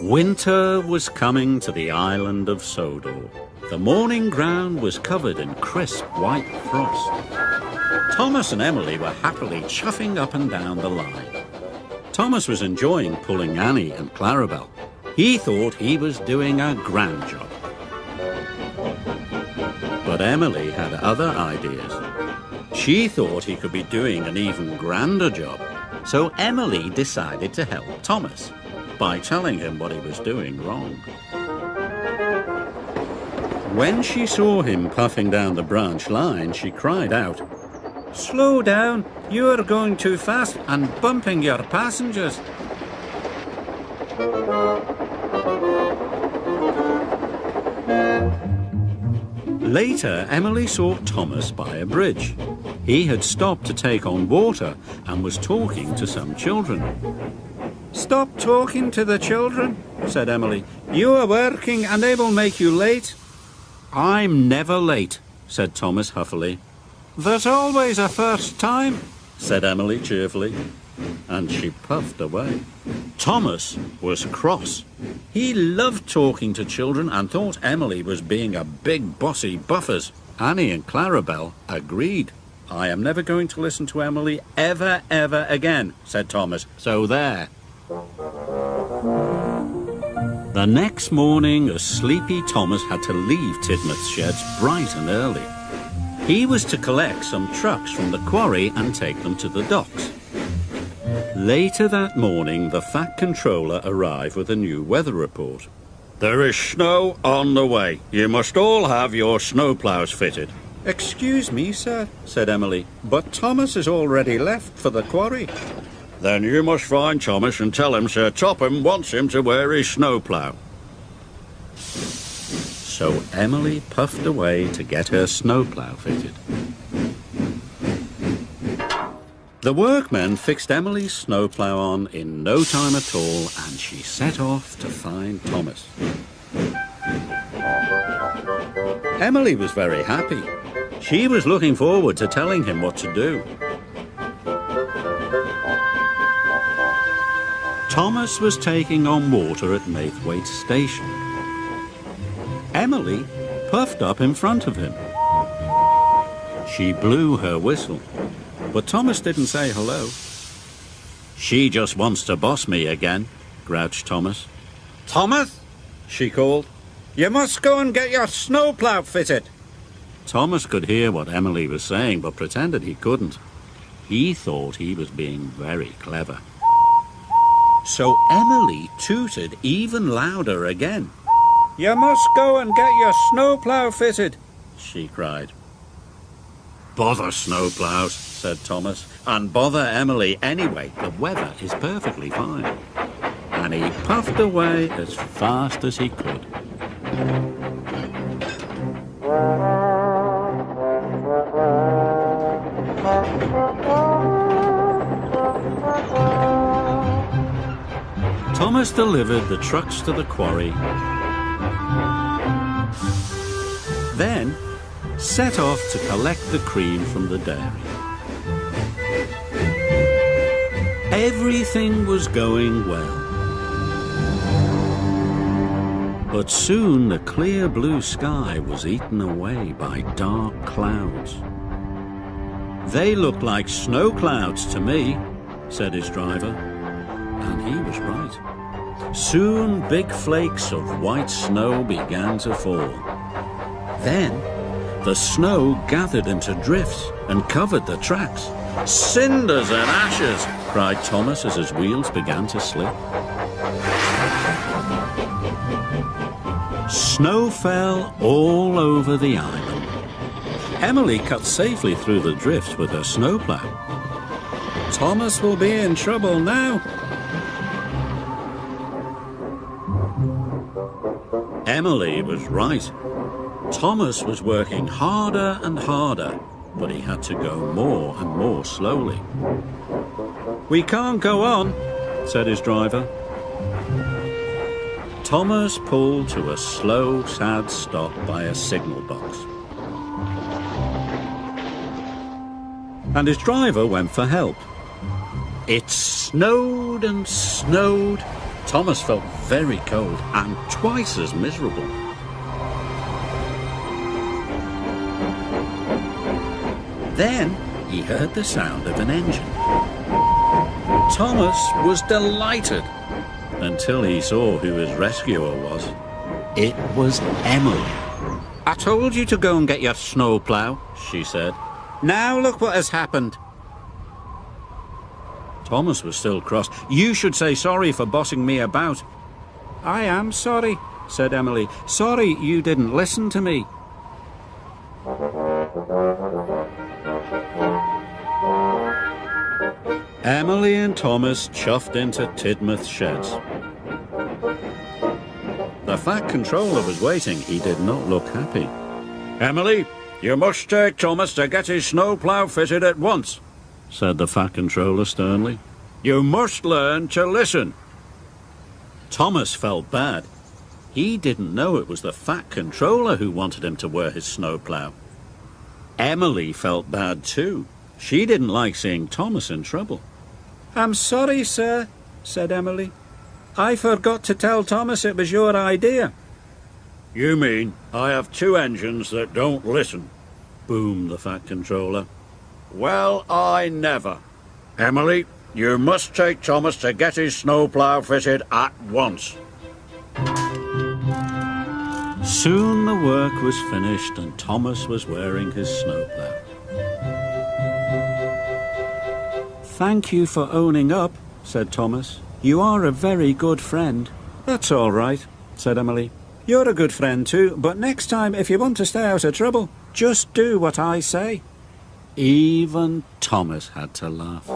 Winter was coming to the island of Sodor. The morning ground was covered in crisp white frost. Thomas and Emily were happily chuffing up and down the line. Thomas was enjoying pulling Annie and Clarabel. He thought he was doing a grand job. But Emily had other ideas. She thought he could be doing an even grander job. So Emily decided to help Thomas by telling him what he was doing wrong. When she saw him puffing down the branch line, she cried out, "Slow down, you are going too fast and bumping your passengers." Later, Emily saw Thomas by a bridge. He had stopped to take on water and was talking to some children. "Stop talking to the children," said Emily. "You are working and they will make you late." "I'm never late," said Thomas huffily. "There's always a first time," said Emily cheerfully, and she puffed away. Thomas was cross. He loved talking to children and thought Emily was being a big bossy buffers. Annie and Clarabel agreed. "I am never going to listen to Emily ever again," said Thomas. "So there." The next morning, a sleepy Thomas had to leave Tidmouth's sheds bright and early. He was to collect some trucks from the quarry and take them to the docks. Later that morning, the Fat Controller arrived with a new weather report. "There is snow on the way. You must all have your snowplows fitted." "Excuse me, sir," said Emily, "but Thomas has already left for the quarry." "Then you must find Thomas and tell him Sir Topham wants him to wear his snowplough." So Emily puffed away to get her snowplough fitted. The workmen fixed Emily's snowplough on in no time at all, and she set off to find Thomas. Emily was very happy. She was looking forward to telling him what to do. Thomas was taking on water at Maithwaite Station. Emily puffed up in front of him. She blew her whistle, but Thomas didn't say hello. "She just wants to boss me again," grouched Thomas. "Thomas," she called, "you must go and get your snowplough fitted." Thomas could hear what Emily was saying, but pretended he couldn't. He thought he was being very clever. So Emily tooted even louder again. "You must go and get your snowplough fitted," she cried. "Bother snowplows," said Thomas, "and bother Emily anyway. The weather is perfectly fine." And he puffed away as fast as he could. Thomas delivered the trucks to the quarry, then set off to collect the cream from the dairy. Everything was going well. But soon the clear blue sky was eaten away by dark clouds. "They look like snow clouds to me," said his driver. And he was right. Soon big flakes of white snow began to fall. Then the snow gathered into drifts and covered the tracks. "Cinders and ashes!" cried Thomas as his wheels began to slip. Snow fell all over the island. Emily cut safely through the drifts with her snowplough. Thomas will be in trouble now. Emily was right. Thomas was working harder and harder, but he had to go more and more slowly. "We can't go on," said his driver. Thomas pulled to a slow, sad stop by a signal box. And his driver went for help. It snowed and snowed, Thomas felt very cold and twice as miserable. Then he heard the sound of an engine. Thomas was delighted until he saw who his rescuer was. It was Emily. "I told you to go and get your snowplow," she said. "Now look what has happened." Thomas was still cross. "You should say sorry for bossing me about." "I am sorry," said Emily. "Sorry you didn't listen to me." Emily and Thomas chuffed into Tidmouth's sheds. The Fat Controller was waiting. He did not look happy. "Emily, you must take Thomas to get his snowplow fitted at once," said the Fat Controller sternly. "You must learn to listen." Thomas felt bad. He didn't know it was the Fat Controller who wanted him to wear his snowplow. Emily felt bad too. She didn't like seeing Thomas in trouble. "I'm sorry, sir," said Emily. "I forgot to tell Thomas it was your idea." "You mean I have two engines that don't listen?" boomed the Fat Controller. "Well, I never. Emily, you must take Thomas to get his snowplow fitted at once." Soon the work was finished and Thomas was wearing his snowplow. "Thank you for owning up," said Thomas. "You are a very good friend." "That's all right," said Emily. "You're a good friend too, but next time if you want to stay out of trouble, just do what I say." Even Thomas had to laugh.